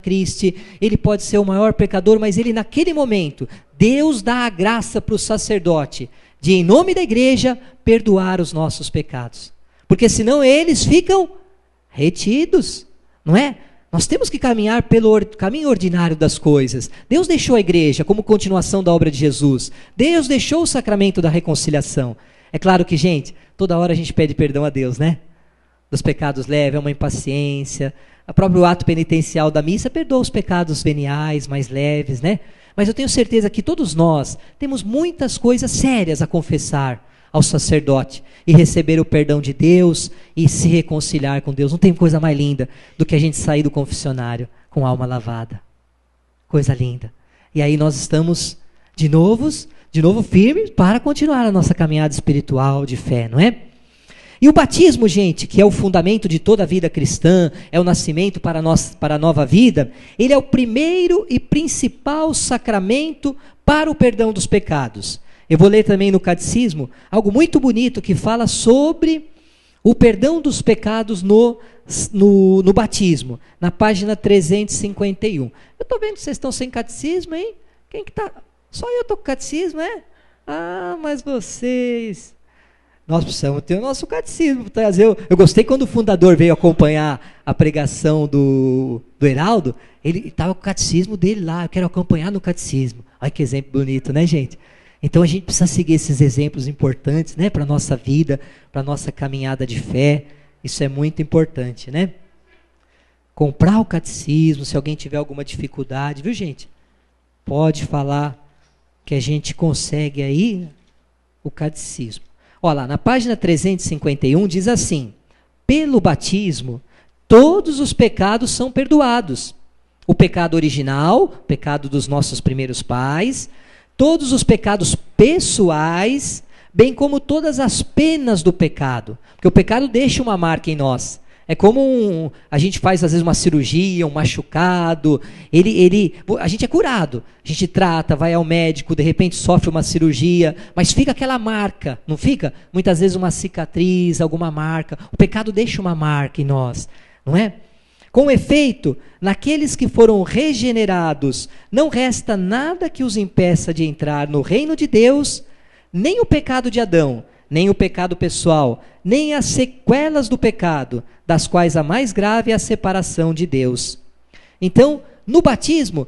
Cristo, ele pode ser o maior pecador, mas ele naquele momento, Deus dá a graça para o sacerdote de, em nome da igreja, perdoar os nossos pecados. Porque senão eles ficam retidos, não é? Nós temos que caminhar pelo caminho ordinário das coisas. Deus deixou a igreja como continuação da obra de Jesus. Deus deixou o sacramento da reconciliação. É claro que, gente, toda hora a gente pede perdão a Deus, né? Dos pecados leves, é uma impaciência. O próprio ato penitencial da missa perdoa os pecados veniais, mais leves, né? Mas eu tenho certeza que todos nós temos muitas coisas sérias a confessar ao sacerdote e receber o perdão de Deus e se reconciliar com Deus. Não tem coisa mais linda do que a gente sair do confessionário com a alma lavada. Coisa linda. E aí nós estamos de novo firmes para continuar a nossa caminhada espiritual de fé, não é? E o batismo, gente, que é o fundamento de toda a vida cristã, é o nascimento para a nova vida, ele é o primeiro e principal sacramento para o perdão dos pecados. Eu vou ler também no Catecismo algo muito bonito que fala sobre o perdão dos pecados no batismo, na página 351. Eu estou vendo que vocês estão sem catecismo, hein? Quem que está? Só eu estou com catecismo, é? Ah, mas vocês... Nós precisamos ter o nosso catecismo. Eu gostei quando o fundador veio acompanhar a pregação do Heraldo, ele estava com o catecismo dele lá, eu quero acompanhar no catecismo. Olha que exemplo bonito, né, gente? Então a gente precisa seguir esses exemplos importantes, né, para a nossa vida, para a nossa caminhada de fé. Isso é muito importante, né? Comprar o catecismo, se alguém tiver alguma dificuldade, viu, gente? Pode falar que a gente consegue aí o catecismo. Olha lá, na página 351 diz assim: pelo batismo, todos os pecados são perdoados. O pecado original, o pecado dos nossos primeiros pais, todos os pecados pessoais, bem como todas as penas do pecado. Porque o pecado deixa uma marca em nós. É como a gente faz às vezes uma cirurgia, um machucado, a gente é curado, a gente trata, vai ao médico, de repente sofre uma cirurgia, mas fica aquela marca, não fica? Muitas vezes uma cicatriz, alguma marca, o pecado deixa uma marca em nós, não é? Com efeito, naqueles que foram regenerados, não resta nada que os impeça de entrar no reino de Deus, nem o pecado de Adão, nem o pecado pessoal, nem as sequelas do pecado, das quais a mais grave é a separação de Deus. Então, no batismo,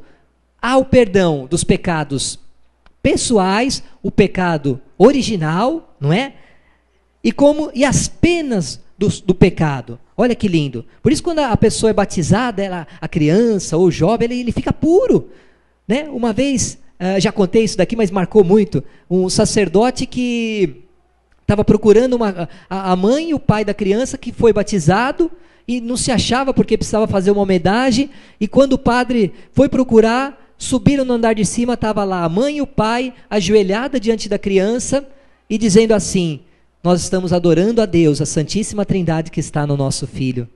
há o perdão dos pecados pessoais, o pecado original, não é? E as penas do pecado. Olha que lindo. Por isso, quando a pessoa é batizada, a criança ou o jovem, ele fica puro, né? Uma vez, já contei isso daqui, mas marcou muito, um sacerdote que estava procurando a mãe e o pai da criança que foi batizado e não se achava porque precisava fazer uma homenagem, e quando o padre foi procurar, subiram no andar de cima, estava lá a mãe e o pai ajoelhada diante da criança e dizendo assim: nós estamos adorando a Deus, a Santíssima Trindade que está no nosso filho,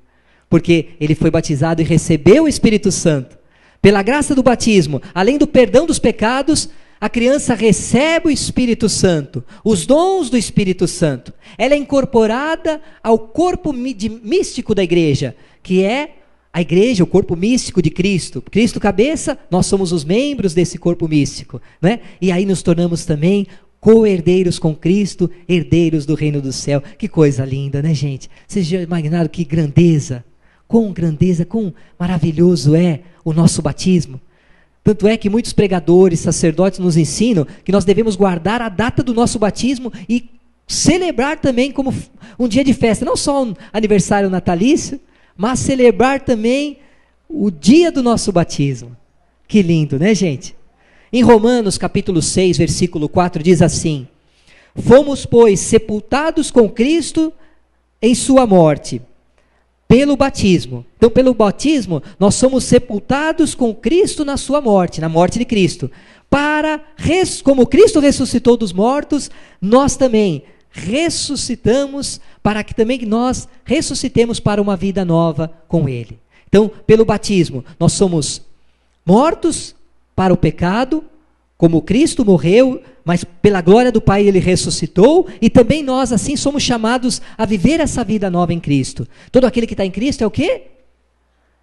porque ele foi batizado e recebeu o Espírito Santo. Pela graça do batismo, além do perdão dos pecados, a criança recebe o Espírito Santo, os dons do Espírito Santo. Ela é incorporada ao corpo místico da igreja, que é a igreja, o corpo místico de Cristo. Cristo cabeça, nós somos os membros desse corpo místico, né? E aí nos tornamos também co-herdeiros com Cristo, herdeiros do reino do céu. Que coisa linda, né, gente? Vocês já imaginaram que grandeza, quão maravilhoso é o nosso batismo? Tanto é que muitos pregadores, sacerdotes nos ensinam que nós devemos guardar a data do nosso batismo e celebrar também como um dia de festa, não só um aniversário natalício, mas celebrar também o dia do nosso batismo. Que lindo, né, gente? Em Romanos capítulo 6, versículo 4 diz assim: fomos, pois, sepultados com Cristo em sua morte, pelo batismo. Então, pelo batismo, nós somos sepultados com Cristo na sua morte, na morte de Cristo. Como Cristo ressuscitou dos mortos, nós também ressuscitamos, para que também nós ressuscitemos para uma vida nova com Ele. Então, pelo batismo, nós somos mortos para o pecado, como Cristo morreu, mas pela glória do Pai Ele ressuscitou, e também nós assim somos chamados a viver essa vida nova em Cristo. Todo aquele que está em Cristo é o quê?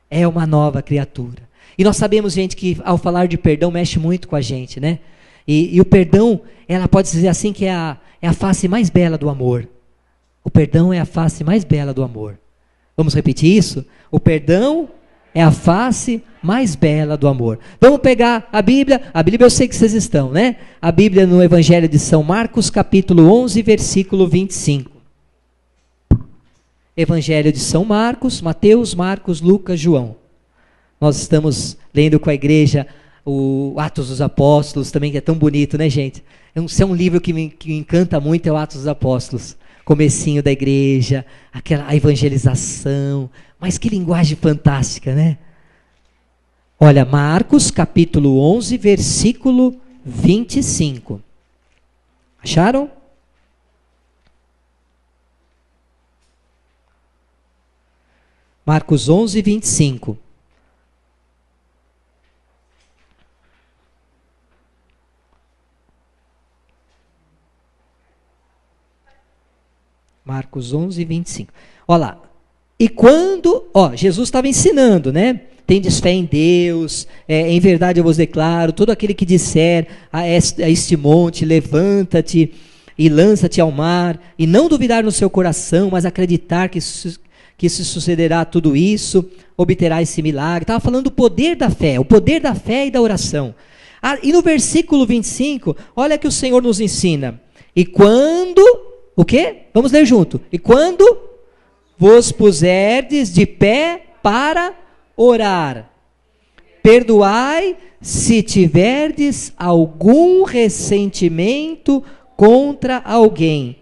É uma nova criatura. E nós sabemos, gente, que ao falar de perdão mexe muito com a gente, né? E o perdão, ela pode dizer assim que é a face mais bela do amor. O perdão é a face mais bela do amor. Vamos repetir isso? O perdão é a face mais bela do amor. Vamos pegar a Bíblia eu sei que vocês estão, né? A Bíblia no Evangelho de São Marcos, capítulo 11, versículo 25. Evangelho de São Marcos, Mateus, Marcos, Lucas, João. Nós estamos lendo com a igreja o Atos dos Apóstolos, também que é tão bonito, né, gente? É um livro que me encanta muito, é o Atos dos Apóstolos. Comecinho da igreja, a evangelização, mas que linguagem fantástica, né? Olha, Marcos, capítulo 11, versículo 25. Acharam? Marcos 11, 25. Marcos 11, 25. Olha lá. E quando, Jesus estava ensinando, né? Tendes fé em Deus, em verdade eu vos declaro, todo aquele que disser a este monte, levanta-te e lança-te ao mar, e não duvidar no seu coração, mas acreditar que se sucederá tudo isso, obterá esse milagre. Estava falando do poder da fé, o poder da fé e da oração. E no versículo 25, olha que o Senhor nos ensina. E quando, o quê? Vamos ler junto. E quando vos puserdes de pé para orar, perdoai se tiverdes algum ressentimento contra alguém,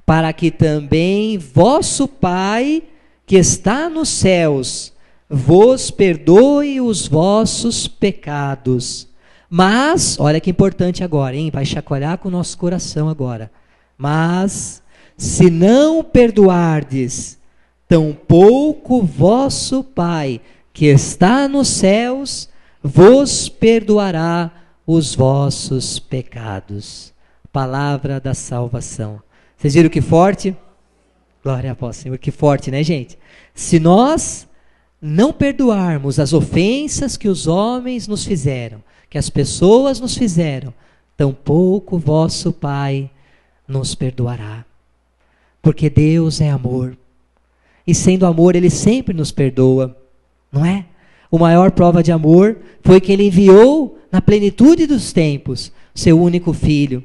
para que também vosso Pai, que está nos céus, vos perdoe os vossos pecados. Mas, olha que importante agora, hein? Vai chacoalhar com o nosso coração agora. Mas, se não perdoardes, tampouco vosso Pai, que está nos céus, vos perdoará os vossos pecados. Palavra da salvação. Vocês viram que forte? Glória ao Senhor, que forte, né, gente? Se nós não perdoarmos as ofensas que os homens nos fizeram, que as pessoas nos fizeram, tampouco vosso Pai nos perdoará. Porque Deus é amor. E sendo amor, Ele sempre nos perdoa. Não é? A maior prova de amor foi que Ele enviou, na plenitude dos tempos, seu único Filho,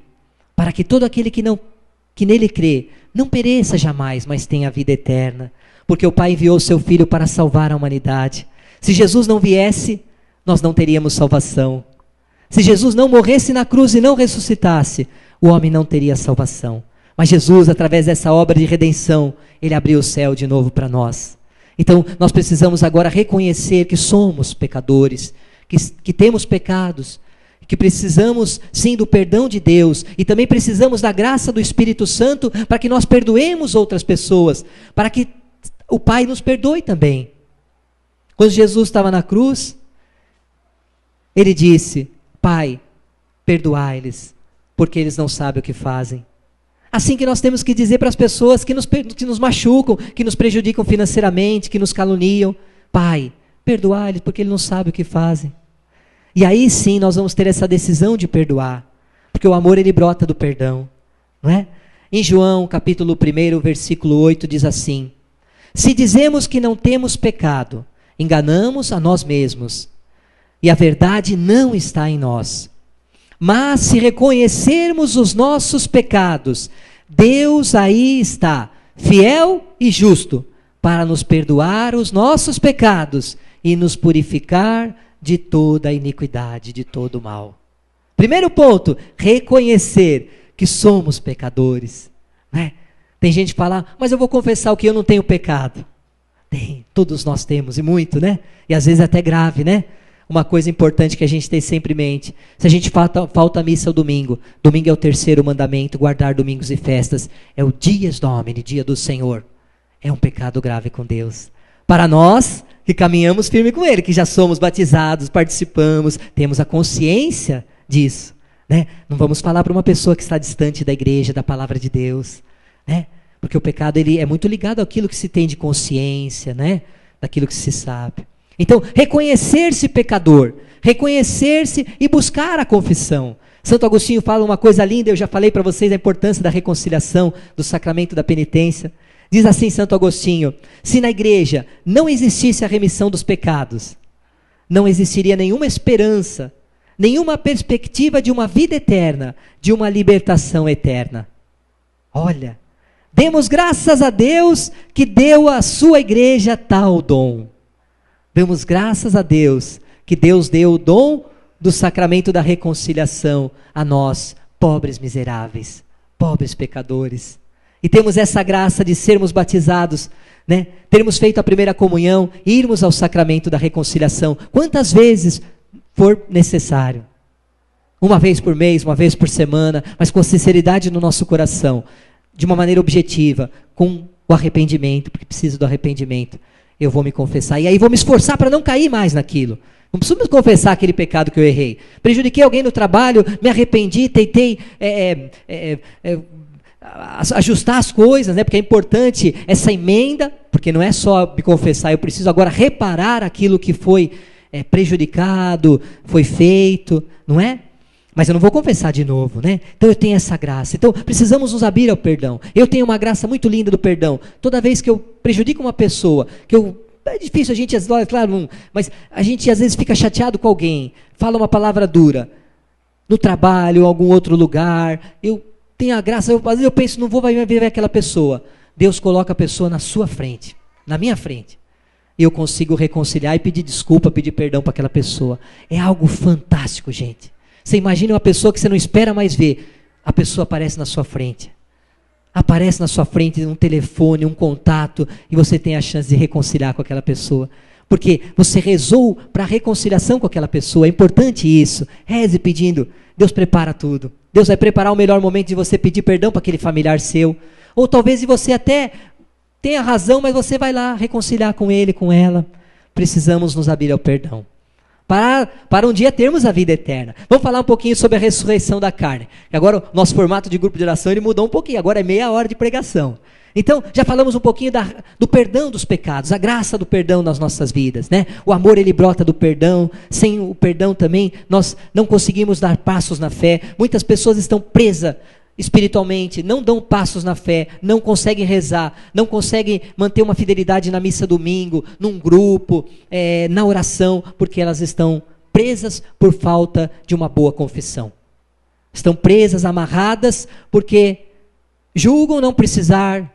para que todo aquele que nele crê, não pereça jamais, mas tenha vida eterna. Porque o Pai enviou seu Filho para salvar a humanidade. Se Jesus não viesse, nós não teríamos salvação. Se Jesus não morresse na cruz e não ressuscitasse, o homem não teria salvação. Mas Jesus, através dessa obra de redenção, Ele abriu o céu de novo para nós. Então, nós precisamos agora reconhecer que somos pecadores, que temos pecados, que precisamos, sim, do perdão de Deus, e também precisamos da graça do Espírito Santo para que nós perdoemos outras pessoas, para que o Pai nos perdoe também. Quando Jesus estava na cruz, Ele disse: Pai, perdoai-lhes, porque eles não sabem o que fazem. Assim que nós temos que dizer para as pessoas que nos machucam, que nos prejudicam financeiramente, que nos caluniam: Pai, perdoai-lhes, porque eles não sabem o que fazem. E aí sim nós vamos ter essa decisão de perdoar, porque o amor ele brota do perdão, não é? Em João capítulo 1, versículo 8 diz assim: se dizemos que não temos pecado, enganamos a nós mesmos, e a verdade não está em nós. Mas se reconhecermos os nossos pecados, Deus aí está, fiel e justo, para nos perdoar os nossos pecados e nos purificar de toda a iniquidade, de todo o mal. Primeiro ponto, reconhecer que somos pecadores. Né? Tem gente que fala: mas eu vou confessar o que eu não tenho pecado. Tem, todos nós temos, e muito, né? E às vezes até grave, né? Uma coisa importante que a gente tem sempre em mente: se a gente falta a missa ao domingo, domingo é o terceiro mandamento, guardar domingos e festas, é o dies Domini, dia do Senhor. É um pecado grave com Deus. Para nós que caminhamos firme com Ele, que já somos batizados, participamos, temos a consciência disso. Né? Não vamos falar para uma pessoa que está distante da igreja, da palavra de Deus. Né? Porque o pecado ele é muito ligado àquilo que se tem de consciência, né? Daquilo que se sabe. Então, reconhecer-se pecador, reconhecer-se e buscar a confissão. Santo Agostinho fala uma coisa linda, eu já falei para vocês a importância da reconciliação, do sacramento da penitência. Diz assim Santo Agostinho: se na igreja não existisse a remissão dos pecados, não existiria nenhuma esperança, nenhuma perspectiva de uma vida eterna, de uma libertação eterna. Olha, demos graças a Deus que deu à sua igreja tal dom. Damos graças a Deus que Deus deu o dom do sacramento da reconciliação a nós, pobres miseráveis, pobres pecadores. E temos essa graça de sermos batizados, né? Termos feito a primeira comunhão, irmos ao sacramento da reconciliação, quantas vezes for necessário. Uma vez por mês, uma vez por semana, mas com sinceridade no nosso coração, de uma maneira objetiva, com o arrependimento, porque preciso do arrependimento. Eu vou me confessar, e aí vou me esforçar para não cair mais naquilo. Não preciso me confessar aquele pecado que eu errei. Prejudiquei alguém no trabalho, me arrependi, tentei ajustar as coisas, né? Porque é importante essa emenda, porque não é só me confessar, eu preciso agora reparar aquilo que foi prejudicado, foi feito, não é? Mas eu não vou confessar de novo, né? Então eu tenho essa graça. Então precisamos nos abrir ao perdão. Eu tenho uma graça muito linda do perdão. Toda vez que eu prejudico uma pessoa, é difícil a gente, claro, mas a gente às vezes fica chateado com alguém, fala uma palavra dura, no trabalho, em algum outro lugar, eu tenho a graça, às vezes eu penso, não vou ver aquela pessoa. Deus coloca a pessoa na sua frente, na minha frente. E eu consigo reconciliar e pedir desculpa, pedir perdão para aquela pessoa. É algo fantástico, gente. Você imagina uma pessoa que você não espera mais ver, a pessoa aparece na sua frente. Aparece na sua frente um telefone, um contato, e você tem a chance de reconciliar com aquela pessoa. Porque você rezou para a reconciliação com aquela pessoa. É importante isso. Reze pedindo. Deus prepara tudo. Deus vai preparar o melhor momento de você pedir perdão para aquele familiar seu. Ou talvez você até tenha razão, mas você vai lá reconciliar com ele, com ela. Precisamos nos abrir ao perdão. Para um dia termos a vida eterna. Vamos falar um pouquinho sobre a ressurreição da carne. Agora o nosso formato de grupo de oração ele mudou um pouquinho. Agora é meia hora de pregação. Então, já falamos um pouquinho do perdão dos pecados, a graça do perdão nas nossas vidas, né? O amor, ele brota do perdão. Sem o perdão também, nós não conseguimos dar passos na fé. Muitas pessoas estão presas espiritualmente, não dão passos na fé, não conseguem rezar, não conseguem manter uma fidelidade na missa domingo, num grupo, na oração, porque elas estão presas por falta de uma boa confissão. Estão presas, amarradas, porque julgam não precisar,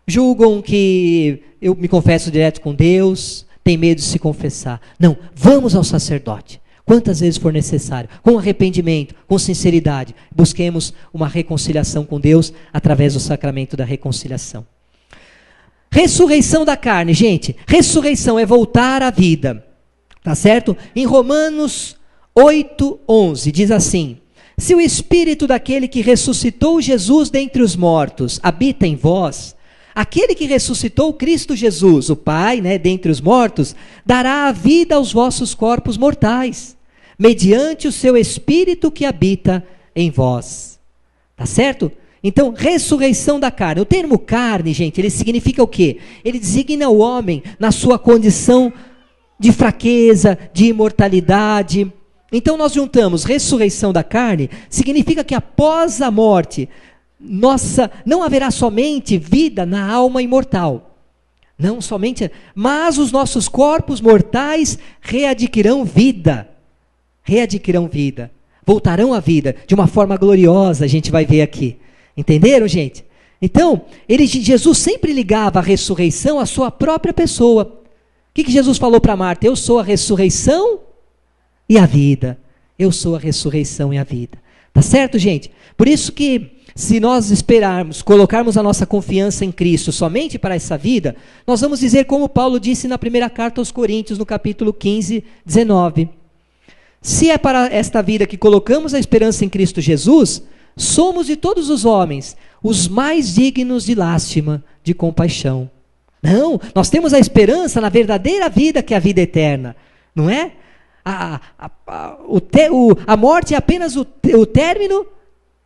julgam que eu me confesso direto com Deus, tem medo de se confessar. Não, vamos ao sacerdote. Quantas vezes for necessário, com arrependimento, com sinceridade, busquemos uma reconciliação com Deus através do sacramento da reconciliação. Ressurreição da carne, gente. Ressurreição é voltar à vida, tá certo? Em Romanos 8:11 diz assim: se o Espírito daquele que ressuscitou Jesus dentre os mortos habita em vós, aquele que ressuscitou Cristo Jesus, o Pai, né, dentre os mortos, dará a vida aos vossos corpos mortais, mediante o seu Espírito que habita em vós. Tá certo? Então, ressurreição da carne. O termo carne, gente, ele significa o quê? Ele designa o homem na sua condição de fraqueza, de imortalidade. Então, nós juntamos ressurreição da carne, significa que após a morte, não haverá somente vida na alma imortal. Não somente, mas os nossos corpos mortais readquirirão vida. Readquirirão vida. Voltarão à vida de uma forma gloriosa, a gente vai ver aqui. Entenderam, gente? Então, Jesus sempre ligava a ressurreição à sua própria pessoa. O que Jesus falou para Marta? Eu sou a ressurreição e a vida. Eu sou a ressurreição e a vida. Tá certo, gente? Por isso que, se nós esperarmos, colocarmos a nossa confiança em Cristo somente para essa vida, nós vamos dizer como Paulo disse na primeira carta aos Coríntios, no capítulo 15, 19. Se é para esta vida que colocamos a esperança em Cristo Jesus, somos de todos os homens os mais dignos de lástima, de compaixão. Não, nós temos a esperança na verdadeira vida, que é a vida eterna, não é? A morte é apenas o término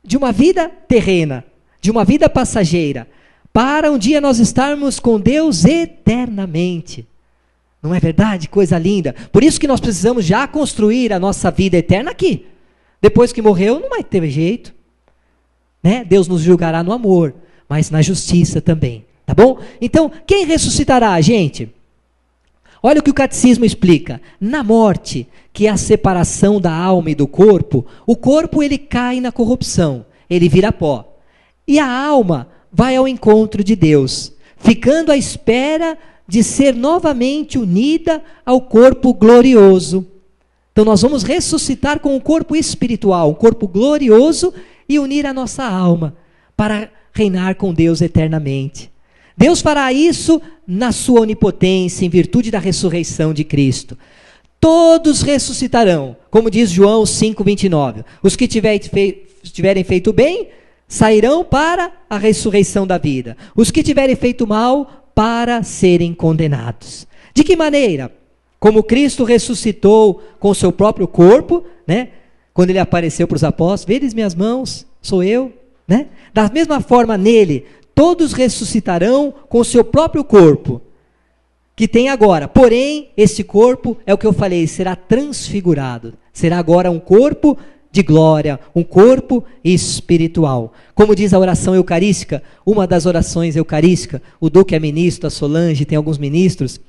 de uma vida terrena, de uma vida passageira, para um dia nós estarmos com Deus eternamente. Não é verdade? Coisa linda. Por isso que nós precisamos já construir a nossa vida eterna aqui. Depois que morreu, não vai ter jeito. Né? Deus nos julgará no amor, mas na justiça também. Tá bom? Então, quem ressuscitará, gente? Olha o que o catecismo explica. Na morte, que é a separação da alma e do corpo, o corpo ele cai na corrupção, ele vira pó. E a alma vai ao encontro de Deus, ficando à espera de ser novamente unida ao corpo glorioso. Então nós vamos ressuscitar com um corpo espiritual, um corpo glorioso, e unir a nossa alma para reinar com Deus eternamente. Deus fará isso na sua onipotência, em virtude da ressurreição de Cristo. Todos ressuscitarão, como diz João 5,29. Os que tiverem feito bem, sairão para a ressurreição da vida. Os que tiverem feito mal, para serem condenados. De que maneira? Como Cristo ressuscitou com o seu próprio corpo, né? Quando ele apareceu para os apóstolos, vedes minhas mãos, sou eu, né? Da mesma forma nele, todos ressuscitarão com o seu próprio corpo, que tem agora. Porém, esse corpo, é o que eu falei, será transfigurado. Será agora um corpo de glória, um corpo espiritual. Como diz a oração eucarística, uma das orações eucarísticas, o Duque é ministro, a Solange, tem alguns ministros.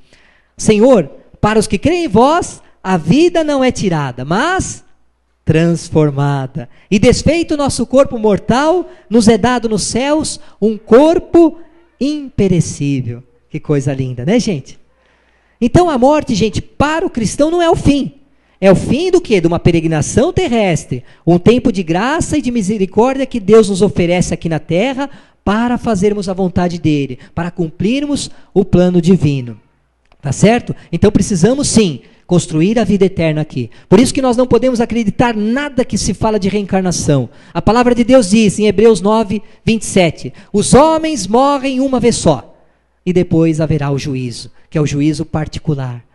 Senhor, para os que creem em vós, a vida não é tirada, mas transformada. E desfeito o nosso corpo mortal, nos é dado nos céus um corpo imperecível. Que coisa linda, né, gente? Então a morte, gente, para o cristão não é o fim. É o fim do quê? De uma peregrinação terrestre. Um tempo de graça e de misericórdia que Deus nos oferece aqui na terra para fazermos a vontade dele, para cumprirmos o plano divino. Tá certo? Então precisamos sim construir a vida eterna aqui. Por isso que nós não podemos acreditar nada que se fala de reencarnação. A palavra de Deus diz em Hebreus 9, 27, os homens morrem uma vez só, e depois haverá o juízo, que é o juízo particular.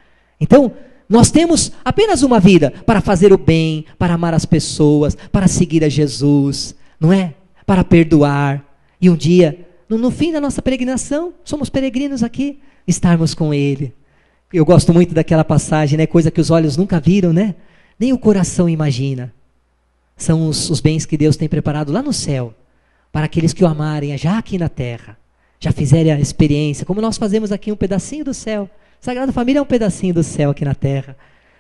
Então, nós temos apenas uma vida para fazer o bem, para amar as pessoas, para seguir a Jesus, não é? Para perdoar. E um dia, no fim da nossa peregrinação, somos peregrinos aqui, estarmos com Ele. Eu gosto muito daquela passagem, né? Coisa que os olhos nunca viram, né? Nem o coração imagina. São os bens que Deus tem preparado lá no céu, para aqueles que o amarem já aqui na terra, já fizerem a experiência, como nós fazemos aqui um pedacinho do céu. Sagrada Família é um pedacinho do céu aqui na terra,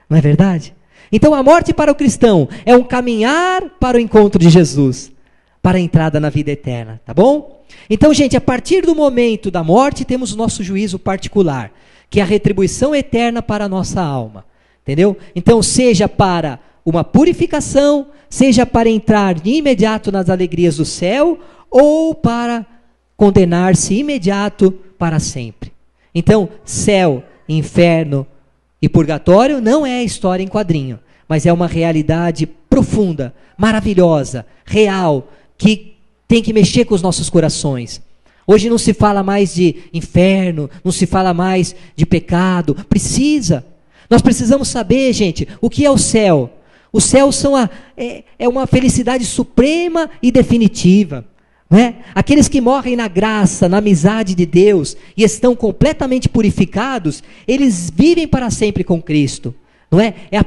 não é verdade? Então a morte para o cristão é um caminhar para o encontro de Jesus, para a entrada na vida eterna, tá bom? Então, gente, a partir do momento da morte temos o nosso juízo particular, que é a retribuição eterna para a nossa alma, entendeu? Então, seja para uma purificação, seja para entrar de imediato nas alegrias do céu, ou para condenar-se imediato para sempre. Então, céu, inferno e purgatório não é história em quadrinho, mas é uma realidade profunda, maravilhosa, real, que tem que mexer com os nossos corações. Hoje não se fala mais de inferno, não se fala mais de pecado, precisa. Nós precisamos saber, gente, o que é o céu. O céu é uma felicidade suprema e definitiva. Não é? Aqueles que morrem na graça, na amizade de Deus e estão completamente purificados, eles vivem para sempre com Cristo, não é? É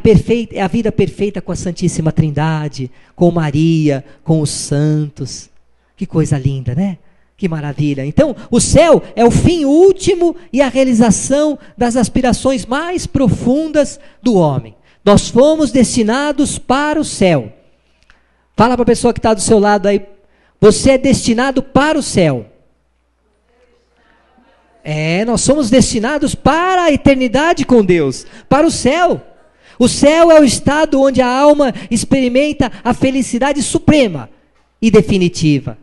a vida perfeita com a Santíssima Trindade, com Maria, com os santos. Que coisa linda, né? Que maravilha. Então, o céu é o fim último e a realização das aspirações mais profundas do homem. Nós fomos destinados para o céu. Fala para a pessoa que está do seu lado aí, você é destinado para o céu. Nós somos destinados para a eternidade com Deus, para o céu. O céu é o estado onde a alma experimenta a felicidade suprema e definitiva.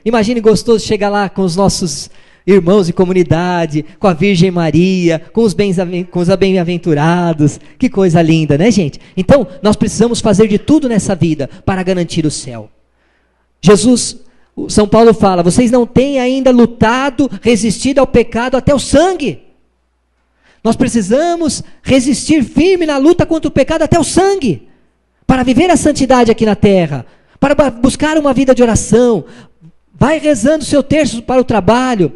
Imagine gostoso chegar lá com os nossos irmãos de comunidade, com a Virgem Maria, com os bem-aventurados. Que coisa linda, né, gente? Então, nós precisamos fazer de tudo nessa vida para garantir o céu. Jesus, São Paulo fala, vocês não têm ainda lutado, resistido ao pecado até o sangue. Nós precisamos resistir firme na luta contra o pecado até o sangue, para viver a santidade aqui na terra, para buscar uma vida de oração. Vai rezando o seu terço para o trabalho,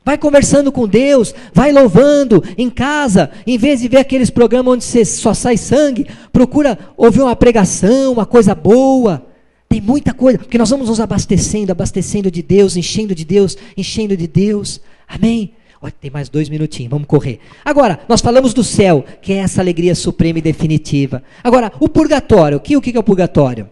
Vai conversando com Deus, vai louvando em casa, em vez de ver aqueles programas onde você só sai sangue, procura ouvir uma pregação, uma coisa boa. Tem muita coisa, porque nós vamos nos abastecendo de Deus, enchendo de Deus, enchendo de Deus. Amém? Olha, tem mais 2 minutinhos, vamos correr. Agora, nós falamos do céu, que é essa alegria suprema e definitiva. Agora, o purgatório, o que é o purgatório?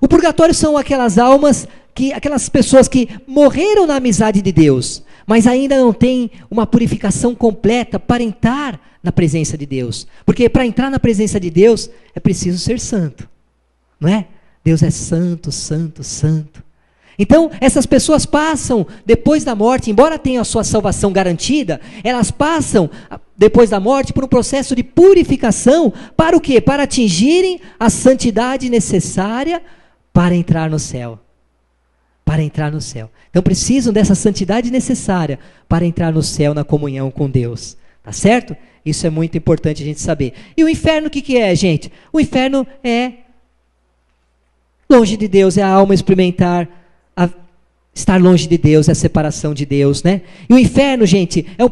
O purgatório são aquelas almas, aquelas pessoas que morreram na amizade de Deus, mas ainda não têm uma purificação completa para entrar na presença de Deus. Porque para entrar na presença de Deus, é preciso ser santo. Não é? Deus é santo, santo, santo. Então, essas pessoas passam, depois da morte, embora tenham a sua salvação garantida, elas passam, depois da morte, por um processo de purificação, para o quê? Para atingirem a santidade necessária para entrar no céu. Para entrar no céu. Então, precisam dessa santidade necessária para entrar no céu, na comunhão com Deus. Tá certo? Isso é muito importante a gente saber. E o inferno, o que é, gente? O inferno é longe de Deus, é a alma experimentar estar longe de Deus, é a separação de Deus, né? E o inferno, gente, é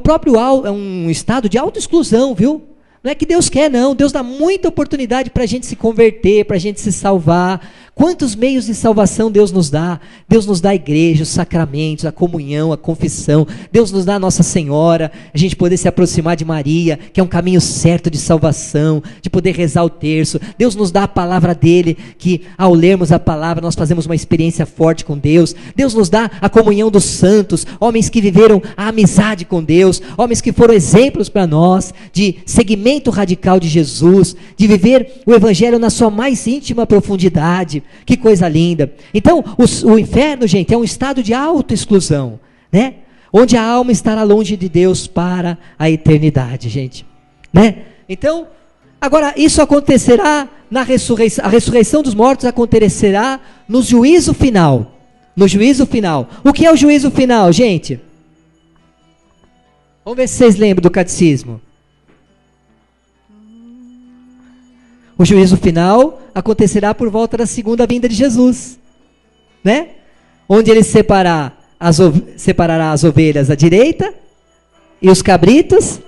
um estado de autoexclusão, viu? Não é que Deus quer, não. Deus dá muita oportunidade para a gente se converter, para a gente se salvar. Quantos meios de salvação Deus nos dá? Deus nos dá a igreja, os sacramentos, a comunhão, a confissão. Deus nos dá a Nossa Senhora, a gente poder se aproximar de Maria, que é um caminho certo de salvação, de poder rezar o terço. Deus nos dá a palavra dele, que ao lermos a palavra nós fazemos uma experiência forte com Deus. Deus nos dá a comunhão dos santos, homens que viveram a amizade com Deus, homens que foram exemplos para nós, de seguimento radical de Jesus, de viver o evangelho na sua mais íntima profundidade. Que coisa linda. Então, o inferno, gente, é um estado de autoexclusão, né? Onde a alma estará longe de Deus para a eternidade, gente, né? Então, agora, isso acontecerá na ressurreição. A ressurreição dos mortos acontecerá no juízo final. No juízo final. O que é o juízo final, gente? Vamos ver se vocês lembram do catecismo. O juízo final acontecerá por volta da segunda vinda de Jesus, né? Onde ele separará as ovelhas à direita e os cabritos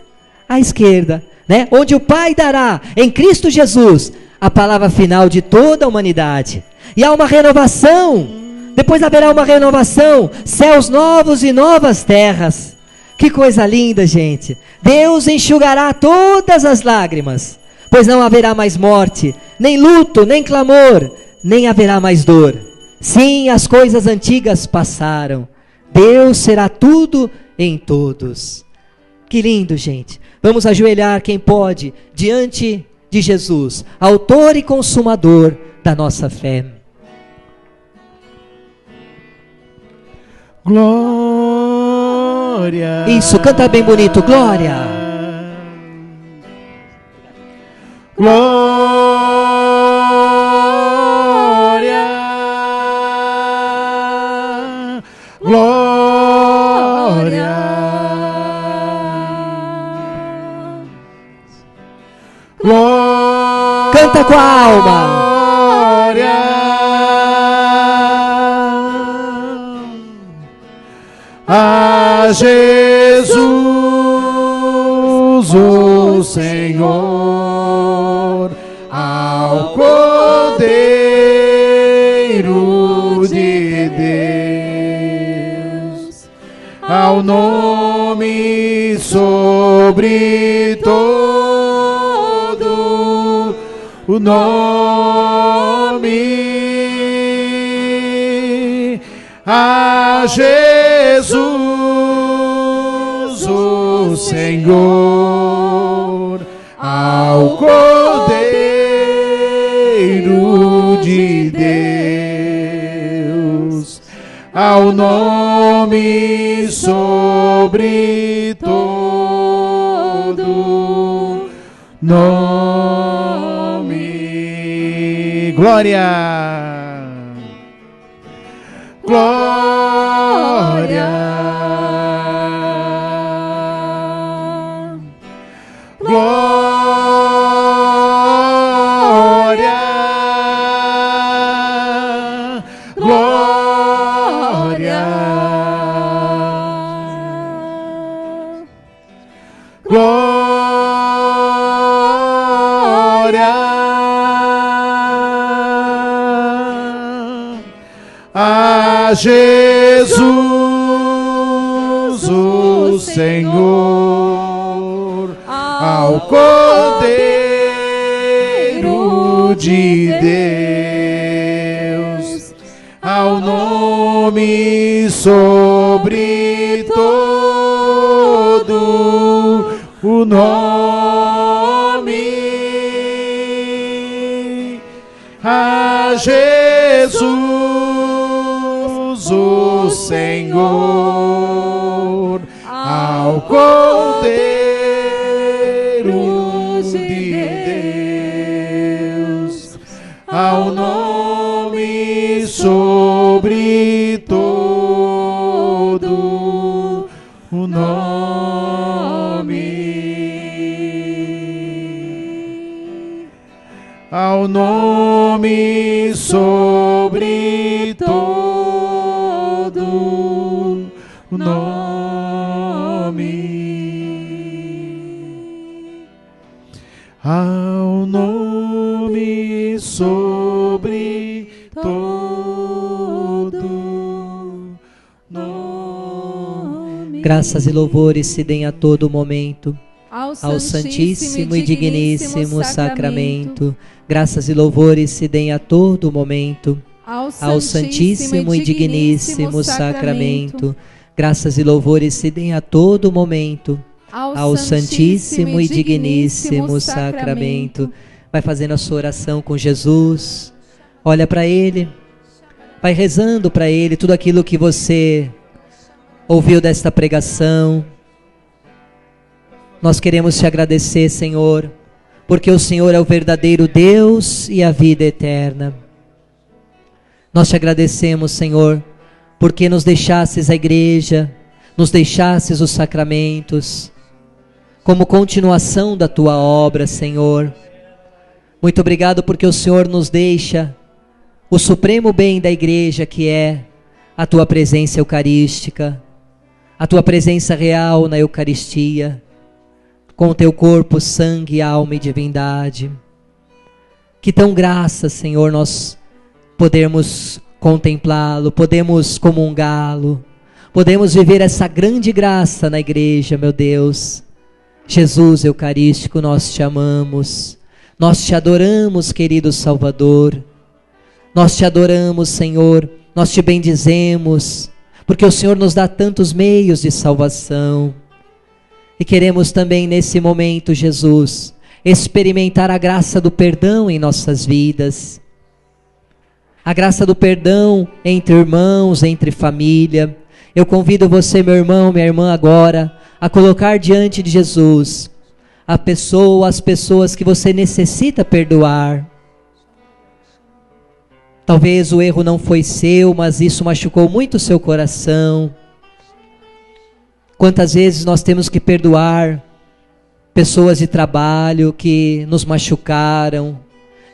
à esquerda, né? Onde o Pai dará em Cristo Jesus a palavra final de toda a humanidade. E há uma renovação, depois haverá uma renovação, céus novos e novas terras. Que coisa linda, gente. Deus enxugará todas as lágrimas, pois não haverá mais morte, nem luto, nem clamor, nem haverá mais dor. Sim, as coisas antigas passaram. Deus será tudo em todos. Que lindo, gente. Vamos ajoelhar, quem pode, diante de Jesus, autor e consumador da nossa fé. Glória. Isso, canta bem bonito, glória. Glória, glória, glória. Canta com a alma. Glória a Jesus, o Senhor, ao Cordeiro de Deus, ao nome sobre todo o nome, a Jesus, o Senhor, ao Cordeiro de Deus, ao nome sobre todo nome. Glória! Glória! Glória, glória, glória a Jesus, o Senhor, ao Cordeiro de Deus, ao nome sobre todo o nome, a Jesus, o Senhor, ao Cordeiro de Deus, ao nome sobre todo o nome, ao nome sobre todo o nome, ao nome sobre todo nome. Graças e louvores se deem a todo momento ao Santíssimo e Digníssimo Sacramento. Graças e louvores se deem a todo momento ao Santíssimo e Digníssimo Sacramento. Graças e louvores se deem a todo momento ao Santíssimo e Digníssimo Sacramento. Vai fazendo a sua oração com Jesus. Olha para Ele. Vai rezando para Ele tudo aquilo que você ouviu desta pregação. Nós queremos te agradecer, Senhor, porque o Senhor é o verdadeiro Deus e a vida eterna. Nós te agradecemos, Senhor, porque nos deixastes a igreja, nos deixastes os sacramentos, como continuação da tua obra, Senhor. Muito obrigado porque o Senhor nos deixa o supremo bem da igreja, que é a tua presença eucarística, a tua presença real na Eucaristia, com o teu corpo, sangue, alma e divindade. Que tão graça, Senhor, nós podemos contemplá-lo, podemos comungá-lo, podemos viver essa grande graça na igreja, meu Deus. Jesus Eucarístico, nós te amamos, nós te adoramos, querido Salvador, nós te adoramos, Senhor, nós te bendizemos, porque o Senhor nos dá tantos meios de salvação. E queremos também nesse momento, Jesus, experimentar a graça do perdão em nossas vidas. A graça do perdão entre irmãos, entre família. Eu convido você, meu irmão, minha irmã, agora, a colocar diante de Jesus a pessoa ou as pessoas que você necessita perdoar. Talvez o erro não foi seu, mas isso machucou muito o seu coração. Quantas vezes nós temos que perdoar pessoas de trabalho que nos machucaram,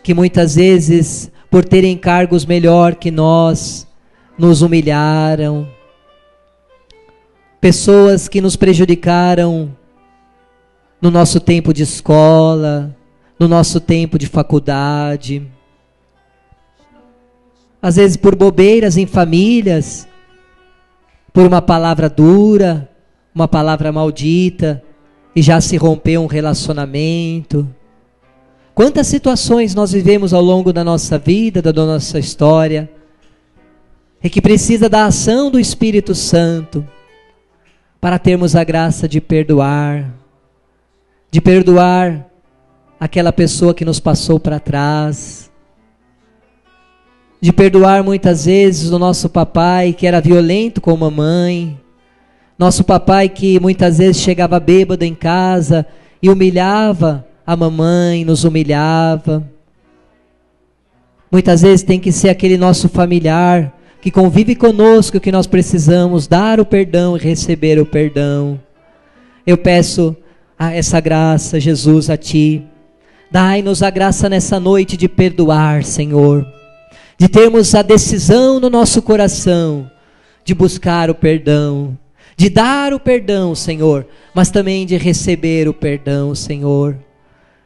que muitas vezes, por terem cargos melhor que nós, nos humilharam. Pessoas que nos prejudicaram no nosso tempo de escola, no nosso tempo de faculdade. Às vezes por bobeiras em famílias, por uma palavra dura, uma palavra maldita, e já se rompeu um relacionamento. Quantas situações nós vivemos ao longo da nossa vida, da nossa história, e que precisa da ação do Espírito Santo, para termos a graça de perdoar aquela pessoa que nos passou para trás, de perdoar muitas vezes o nosso papai que era violento com a mamãe, nosso papai que muitas vezes chegava bêbado em casa e humilhava a mamãe, nos humilhava. Muitas vezes tem que ser aquele nosso familiar que convive conosco, que nós precisamos dar o perdão e receber o perdão. Eu peço essa graça, Jesus, a Ti. Dai-nos a graça nessa noite de perdoar, Senhor, de termos a decisão no nosso coração de buscar o perdão, de dar o perdão, Senhor, mas também de receber o perdão, Senhor.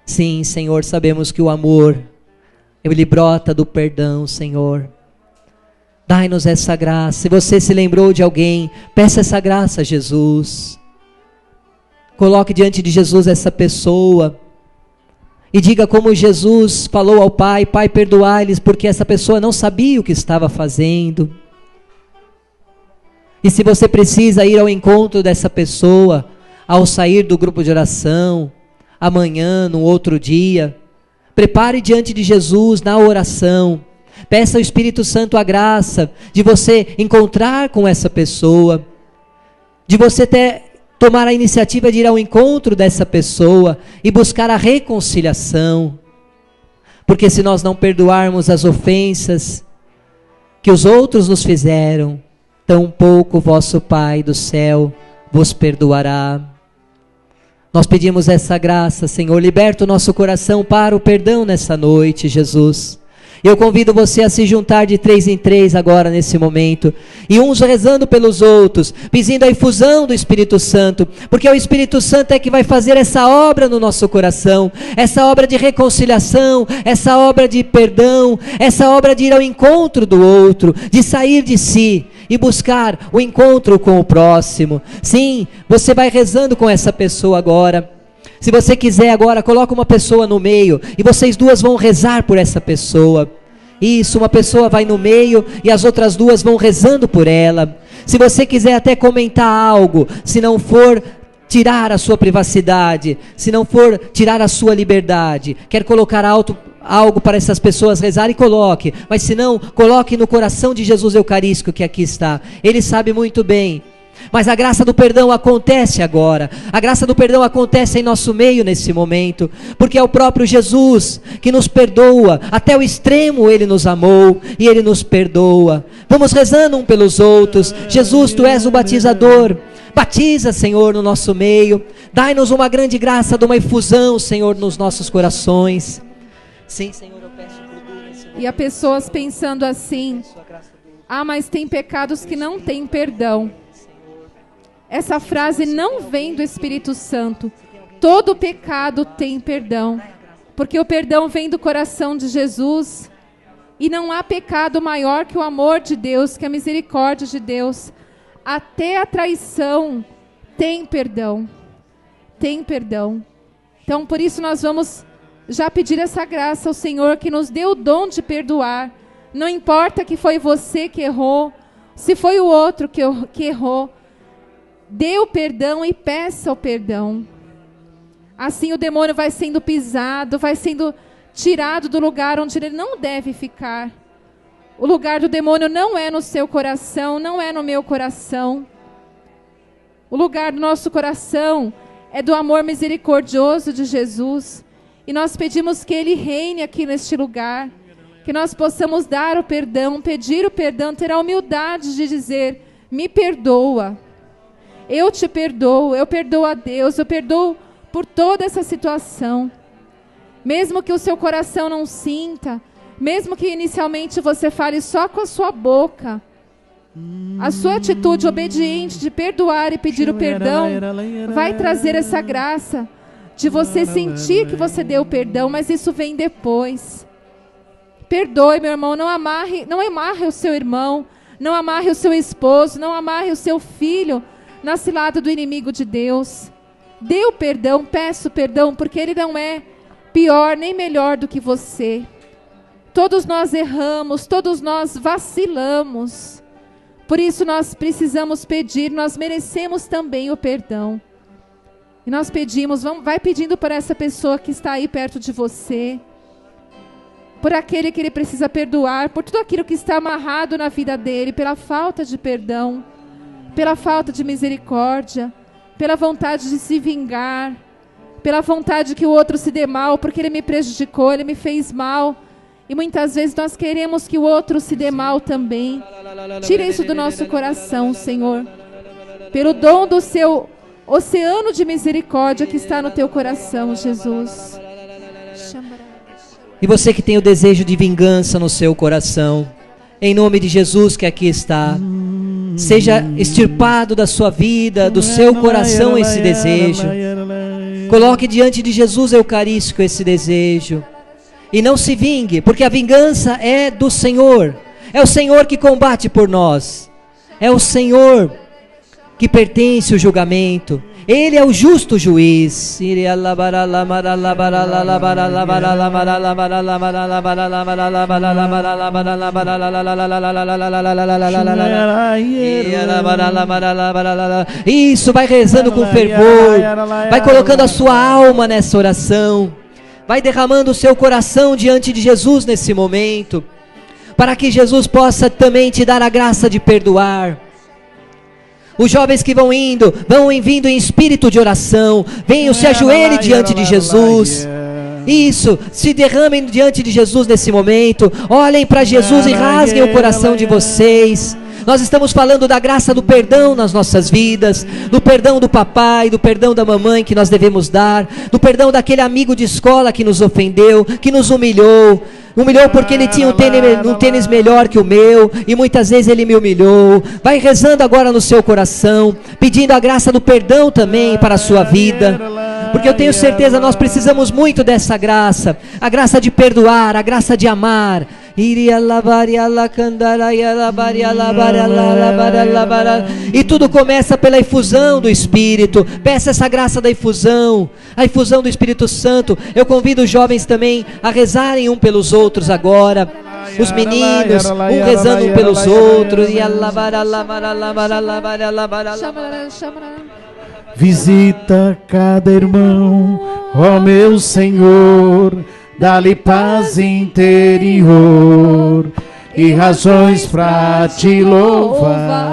Sim, Senhor, sabemos que o amor, ele brota do perdão, Senhor. Dai-nos essa graça. Se você se lembrou de alguém, peça essa graça a Jesus. Coloque diante de Jesus essa pessoa e diga como Jesus falou ao Pai: Pai, perdoai-lhes, porque essa pessoa não sabia o que estava fazendo. E se você precisa ir ao encontro dessa pessoa, ao sair do grupo de oração, amanhã, no outro dia, prepare diante de Jesus na oração. Peça ao Espírito Santo a graça de você encontrar com essa pessoa, de você tomar a iniciativa de ir ao encontro dessa pessoa e buscar a reconciliação. Porque se nós não perdoarmos as ofensas que os outros nos fizeram, tampouco vosso Pai do céu vos perdoará. Nós pedimos essa graça, Senhor. Liberta o nosso coração para o perdão nessa noite, Jesus. Eu convido você a se juntar de 3 em 3 agora nesse momento, e uns rezando pelos outros, pedindo a infusão do Espírito Santo, porque o Espírito Santo é que vai fazer essa obra no nosso coração, essa obra de reconciliação, essa obra de perdão, essa obra de ir ao encontro do outro, de sair de si e buscar o encontro com o próximo. Sim, você vai rezando com essa pessoa agora. Se você quiser agora, coloca uma pessoa no meio e vocês duas vão rezar por essa pessoa. Isso, uma pessoa vai no meio e as outras duas vão rezando por ela. Se você quiser até comentar algo, se não for tirar a sua privacidade, se não for tirar a sua liberdade, quer colocar algo para essas pessoas rezarem, coloque. Mas se não, coloque no coração de Jesus Eucarístico que aqui está. Ele sabe muito bem. Mas a graça do perdão acontece agora. A graça do perdão acontece em nosso meio nesse momento, porque é o próprio Jesus que nos perdoa. Até o extremo Ele nos amou e Ele nos perdoa. Vamos rezando um pelos outros. Jesus, Tu és o batizador. Batiza, Senhor, no nosso meio. Dai-nos uma grande graça de uma infusão, Senhor, nos nossos corações. Sim, Senhor, eu peço por E há pessoas pensando assim: ah, mas tem pecados que não têm perdão. Essa frase não vem do Espírito Santo. Todo pecado tem perdão, porque o perdão vem do coração de Jesus, e não há pecado maior que o amor de Deus, que a misericórdia de Deus. Até a traição tem perdão. Tem perdão. Então, por isso nós vamos já pedir essa graça ao Senhor, que nos dê o dom de perdoar. Não importa que foi você que errou, se foi o outro que errou. Dê o perdão e peça o perdão. Assim o demônio vai sendo pisado, vai sendo tirado do lugar onde ele não deve ficar. O lugar do demônio não é no seu coração, não é no meu coração. O lugar do nosso coração é do amor misericordioso de Jesus. E nós pedimos que Ele reine aqui neste lugar. Que nós possamos dar o perdão, pedir o perdão, ter a humildade de dizer: me perdoa. Eu te perdoo, eu perdoo a Deus, eu perdoo por toda essa situação. Mesmo que o seu coração não sinta, mesmo que inicialmente você fale só com a sua boca, a sua atitude obediente de perdoar e pedir o perdão vai trazer essa graça de você sentir que você deu o perdão, mas isso vem depois. Perdoe, meu irmão, não amarre o seu irmão, não amarre o seu esposo, não amarre o seu filho na cilada do inimigo de Deus. Dê o perdão, peça o perdão, porque Ele não é pior nem melhor do que você. Todos nós erramos, todos nós vacilamos. Por isso nós precisamos pedir, nós merecemos também o perdão. E nós pedimos, vai pedindo por essa pessoa que está aí perto de você, por aquele que ele precisa perdoar, por tudo aquilo que está amarrado na vida dele, pela falta de perdão, pela falta de misericórdia, pela vontade de se vingar, pela vontade que o outro se dê mal, porque ele me prejudicou, ele me fez mal. E muitas vezes nós queremos que o outro se dê mal também. Tira isso do nosso coração, Senhor, pelo dom do seu oceano de misericórdia que está no teu coração, Jesus. E você que tem o desejo de vingança no seu coração, em nome de Jesus que aqui está, seja extirpado da sua vida, do seu coração esse desejo. Coloque diante de Jesus Eucarístico esse desejo. E não se vingue, porque a vingança é do Senhor. É o Senhor que combate por nós. É o Senhor que pertence o julgamento. Ele é o justo juiz. Isso, vai rezando com fervor. Vai colocando a sua alma nessa oração. Vai derramando o seu coração diante de Jesus nesse momento, para que Jesus possa também te dar a graça de perdoar. Os jovens que vão vindo em espírito de oração, venham, se ajoelhem diante de Jesus. Isso, se derramem diante de Jesus nesse momento. Olhem para Jesus e rasguem o coração de vocês. Nós estamos falando da graça do perdão nas nossas vidas, do perdão do papai, do perdão da mamãe que nós devemos dar, do perdão daquele amigo de escola que nos ofendeu, que nos humilhou porque ele tinha um tênis melhor que o meu, e muitas vezes ele me humilhou. Vai rezando agora no seu coração, pedindo a graça do perdão também para a sua vida, porque eu tenho certeza, nós precisamos muito dessa graça, a graça de perdoar, a graça de amar. E tudo começa pela infusão do Espírito. Peça essa graça da infusão, a infusão do Espírito Santo. Eu convido os jovens também a rezarem um pelos outros agora. Os meninos, um rezando um pelos outros. Visita cada irmão, ó meu Senhor, dá-lhe paz interior e razões pra te louvar.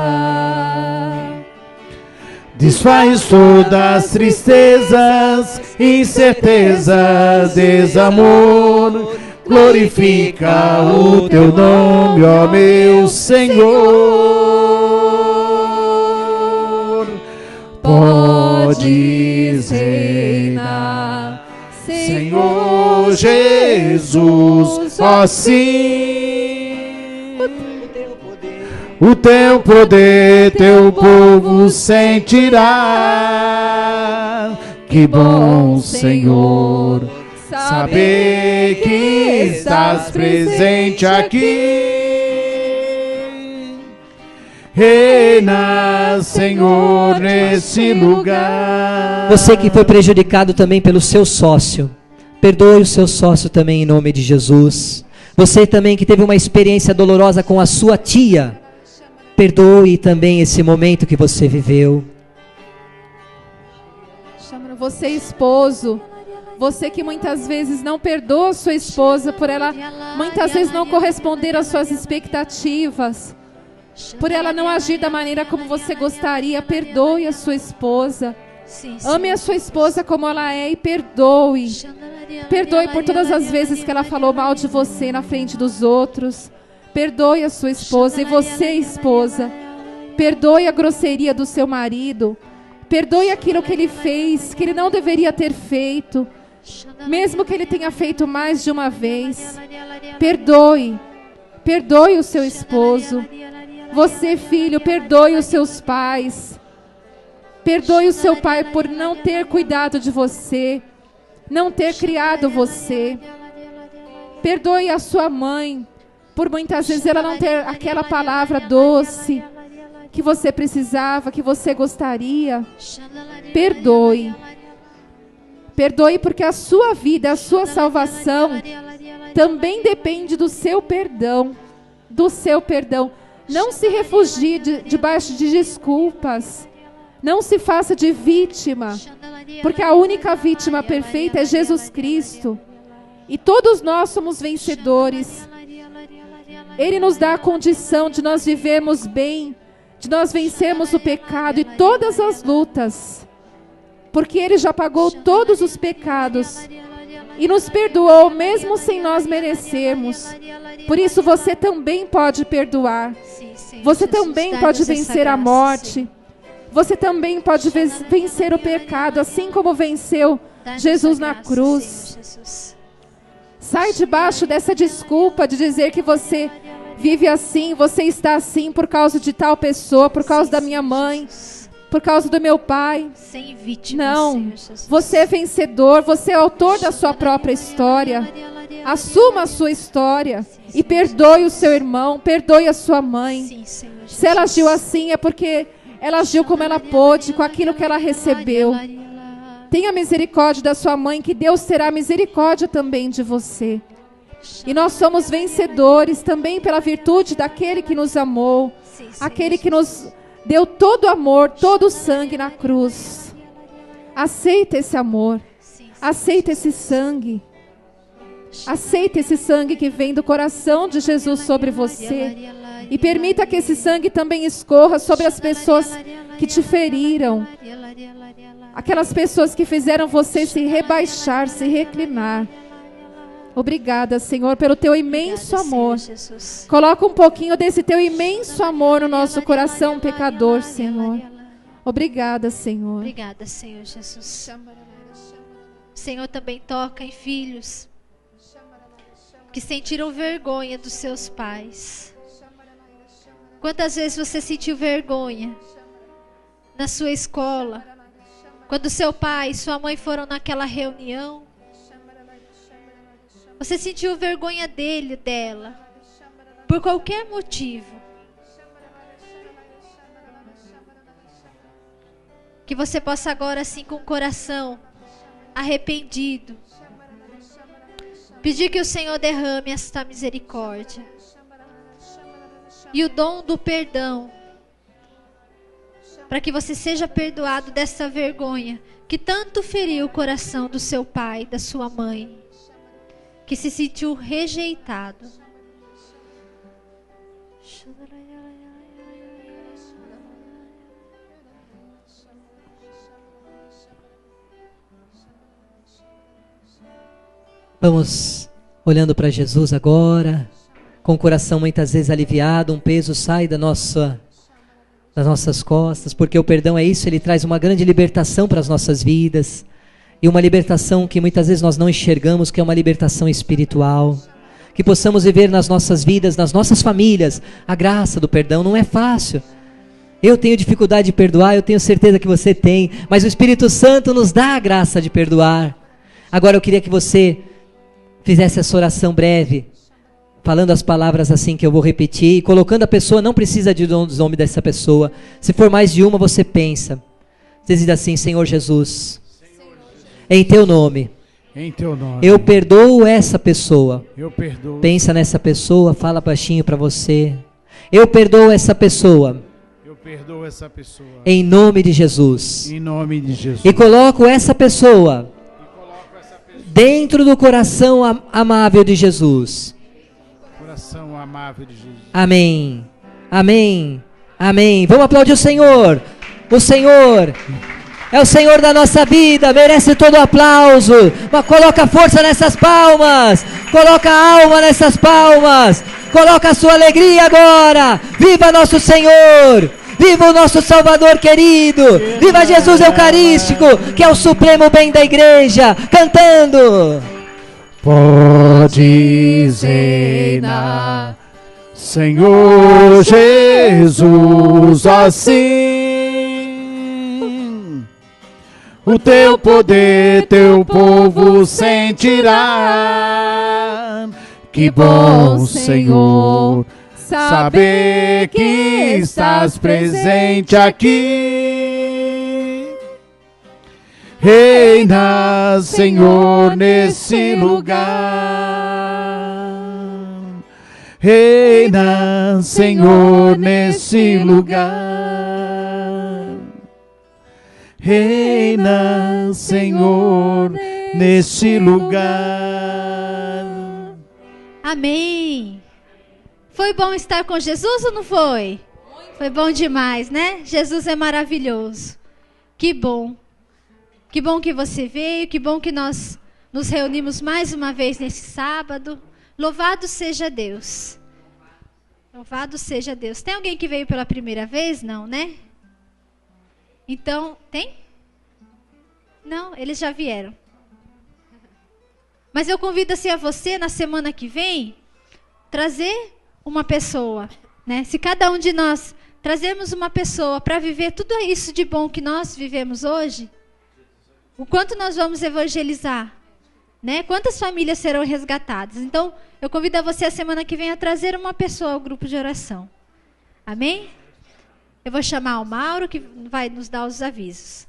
Desfaz todas as tristezas, incertezas, desamor. Glorifica o teu nome, ó meu Senhor. Podes reinar, Senhor Jesus, ó sim. O teu poder, teu povo sentirá. Que bom, Senhor, saber que estás presente aqui. Reina, Senhor, nesse lugar. Você que foi prejudicado também pelo seu sócio, perdoe o seu sócio também em nome de Jesus. Você também que teve uma experiência dolorosa com a sua tia, perdoe também esse momento que você viveu. Você, esposo, você que muitas vezes não perdoa a sua esposa por ela muitas vezes não corresponder às suas expectativas, por ela não agir da maneira como você gostaria, perdoe a sua esposa. Ame a sua esposa como ela é e perdoe. Perdoe por todas as vezes que ela falou mal de você na frente dos outros. Perdoe a sua esposa. E você, esposa, perdoe a grosseria do seu marido. Perdoe aquilo que ele fez, que ele não deveria ter feito, mesmo que ele tenha feito mais de uma vez. Perdoe. Perdoe o seu esposo. Você, filho, perdoe os seus pais. Perdoe o seu pai por não ter cuidado de você, não ter criado você. Perdoe a sua mãe por muitas vezes ela não ter aquela palavra doce que você precisava, que você gostaria. Perdoe. Perdoe porque a sua vida, a sua salvação também depende do seu perdão. Do seu perdão. Não se refugie debaixo de desculpas. Não se faça de vítima. Porque a única vítima perfeita é Jesus Cristo. E todos nós somos vencedores. Ele nos dá a condição de nós vivermos bem, de nós vencermos o pecado e todas as lutas. Porque Ele já pagou todos os pecados e nos perdoou mesmo sem nós merecermos. Por isso você também pode perdoar. Você também pode vencer a morte. Você também pode vencer o pecado, assim como venceu Jesus na cruz. Sai debaixo dessa desculpa de dizer que você vive assim, você está assim por causa de tal pessoa, por causa da minha mãe, por causa do meu pai. Sem vítimas, Não, Senhor Jesus. você é vencedor, você é autor da sua própria história. Assuma a sua história e perdoe o seu irmão, perdoe a sua mãe. Sim, Senhor Jesus. Se ela agiu assim é porque ela agiu como ela pôde, com aquilo que ela recebeu. Tenha misericórdia da sua mãe, que Deus terá misericórdia também de você. E nós somos vencedores também pela virtude daquele que nos amou, aquele que nos deu todo o amor, todo o sangue na cruz. Aceita esse amor, aceita esse sangue. Aceita esse sangue que vem do coração de Jesus sobre você. E permita que esse sangue também escorra sobre as pessoas que te feriram. Aquelas pessoas que fizeram você se rebaixar, se reclinar. Obrigada, Senhor, pelo teu imenso amor. Coloca um pouquinho desse teu imenso amor no nosso coração pecador, Senhor. Obrigada, Senhor. Obrigada, Senhor Jesus. O Senhor também toca em filhos que sentiram vergonha dos seus pais. Quantas vezes você sentiu vergonha na sua escola, quando seu pai e sua mãe foram naquela reunião? Você sentiu vergonha dele, dela, por qualquer motivo. Que você possa agora, assim, com o coração arrependido, pedir que o Senhor derrame esta misericórdia e o dom do perdão, para que você seja perdoado dessa vergonha que tanto feriu o coração do seu pai, da sua mãe, que se sentiu rejeitado. Vamos olhando para Jesus agora, com o coração muitas vezes aliviado, um peso sai das nossas costas, porque o perdão é isso, ele traz uma grande libertação para as nossas vidas, e uma libertação que muitas vezes nós não enxergamos, que é uma libertação espiritual, que possamos viver nas nossas vidas, nas nossas famílias, a graça do perdão. Não é fácil, eu tenho dificuldade de perdoar, eu tenho certeza que você tem, mas o Espírito Santo nos dá a graça de perdoar. Agora eu queria que você fizesse essa oração breve, falando as palavras assim que eu vou repetir, e colocando a pessoa, não precisa de nome dessa pessoa, se for mais de uma você pensa, você diz assim: Senhor Jesus, em teu nome, eu perdoo essa pessoa. Pensa nessa pessoa, fala baixinho para você: eu perdoo essa pessoa. Em nome de Jesus. E coloco essa pessoa dentro do coração amável de Jesus. Amém. Amém. Amém. Vamos aplaudir o Senhor. O Senhor é o Senhor da nossa vida, merece todo o aplauso. Mas coloca força nessas palmas, coloca alma nessas palmas, coloca a sua alegria agora. Viva nosso Senhor, viva o nosso Salvador querido, viva Jesus Eucarístico, que é o supremo bem da igreja, cantando. Podes reinar, Senhor Jesus, assim o teu poder, teu povo sentirá. Que bom, Senhor, saber que estás presente aqui. Reina, Senhor, nesse lugar. Reina, Senhor, nesse lugar. Reina, Senhor, nesse lugar. Amém. Foi bom estar com Jesus ou não foi? Foi bom demais, né? Jesus é maravilhoso. Que bom. Que bom que você veio, que bom que nós nos reunimos mais uma vez nesse sábado. Louvado seja Deus. Louvado seja Deus. Tem alguém que veio pela primeira vez? Não, né? Então, tem? Não, eles já vieram. Mas eu convido assim a você, na semana que vem, trazer uma pessoa, né? Se cada um de nós trazermos uma pessoa para viver tudo isso de bom que nós vivemos hoje, o quanto nós vamos evangelizar, né? Quantas famílias serão resgatadas? Então, eu convido a você a semana que vem a trazer uma pessoa ao grupo de oração. Amém? Eu vou chamar o Mauro, que vai nos dar os avisos.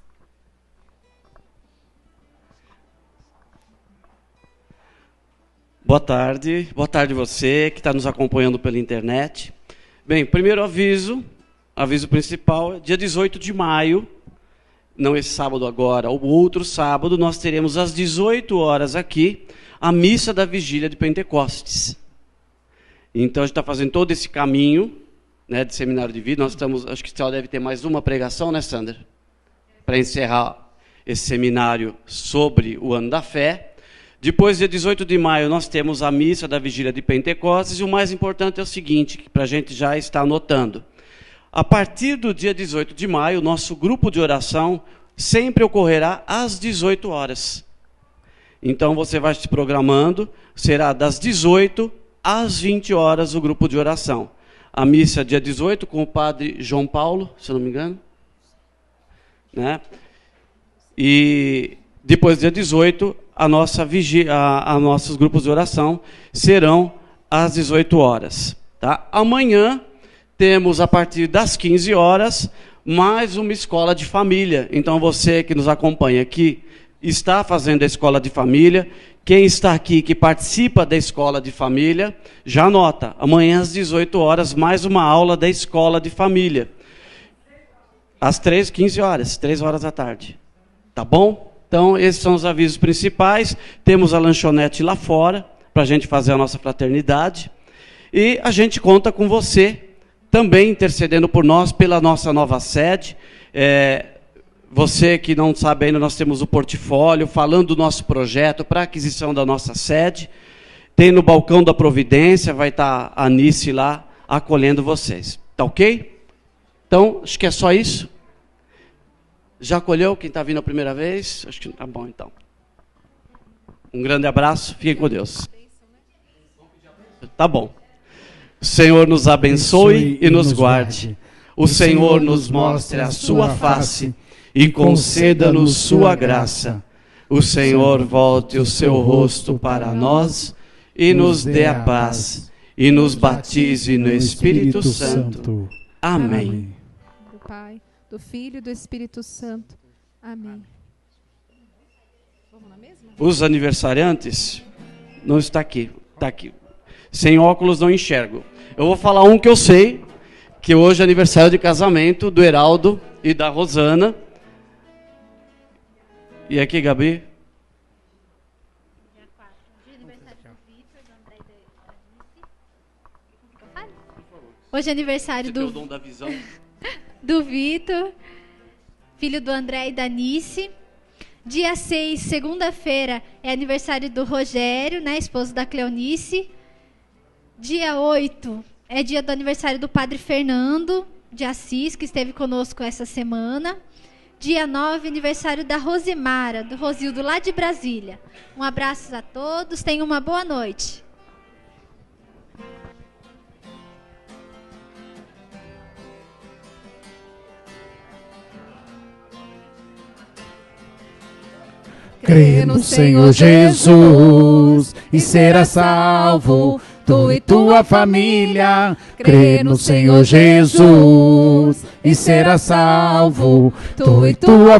Boa tarde você que está nos acompanhando pela internet. Bem, primeiro aviso principal, dia 18 de maio, não esse sábado agora, o outro sábado, nós teremos às 18 horas aqui, a missa da vigília de Pentecostes. Então a gente está fazendo todo esse caminho, né, de seminário de vida. Nós estamos, acho que só deve ter mais uma pregação, né, Sandra? Para encerrar esse seminário sobre o ano da fé. Depois, dia 18 de maio, nós temos a missa da vigília de Pentecostes, e o mais importante é o seguinte, que para a gente já estar anotando. A partir do dia 18 de maio, nosso grupo de oração sempre ocorrerá às 18 horas. Então, você vai se programando, será das 18 às 20 horas o grupo de oração. A missa dia 18 com o padre João Paulo, se eu não me engano. Né? E depois, dia 18, nossos grupos de oração serão às 18 horas. Tá? Amanhã temos, a partir das 15 horas, mais uma escola de família. Então, você que nos acompanha aqui, está fazendo a escola de família. Quem está aqui, que participa da escola de família, já anota. Amanhã, às 18 horas, mais uma aula da escola de família. Às 15 horas, 3 horas da tarde. Tá bom? Então, esses são os avisos principais. Temos a lanchonete lá fora, para a gente fazer a nossa fraternidade. E a gente conta com você, também intercedendo por nós, pela nossa nova sede. Você que não sabe ainda, nós temos o portfólio, falando do nosso projeto para aquisição da nossa sede. Tem no balcão da Providência, vai estar a Anice lá, acolhendo vocês. Tá ok? Então, acho que é só isso. Já acolheu quem está vindo a primeira vez? Acho que tá bom, então. Um grande abraço, fiquem com Deus. Tá bom. O Senhor nos abençoe e nos guarde. O Senhor nos mostre a sua face e conceda-nos sua graça. O Senhor volte o seu rosto para nós e nos dê a paz, e nos batize no Espírito Santo. Amém. Do Pai, do Filho e do Espírito Santo. Amém. Vamos na mesma? Os aniversariantes não está aqui, está aqui. Sem óculos não enxergo. Eu vou falar um que eu sei, que hoje é aniversário de casamento do Heraldo e da Rosana. E aqui, Gabi? Dia 4, dia aniversário do Vitor, do André e da Anice. Hoje é aniversário Você tem o dom da visão? do Vitor, filho do André e da Anice. Dia 6, segunda-feira, é aniversário do Rogério, né, esposo da Cleonice. Dia 8 é dia do aniversário do Padre Fernando de Assis, que esteve conosco essa semana. Dia 9, aniversário da Rosimara, do Rosildo, lá de Brasília. Um abraço a todos, tenham uma boa noite. Crê no Senhor Jesus e será salvo, tu e tua família. Crê no Senhor Jesus e será salvo, tu e tua família.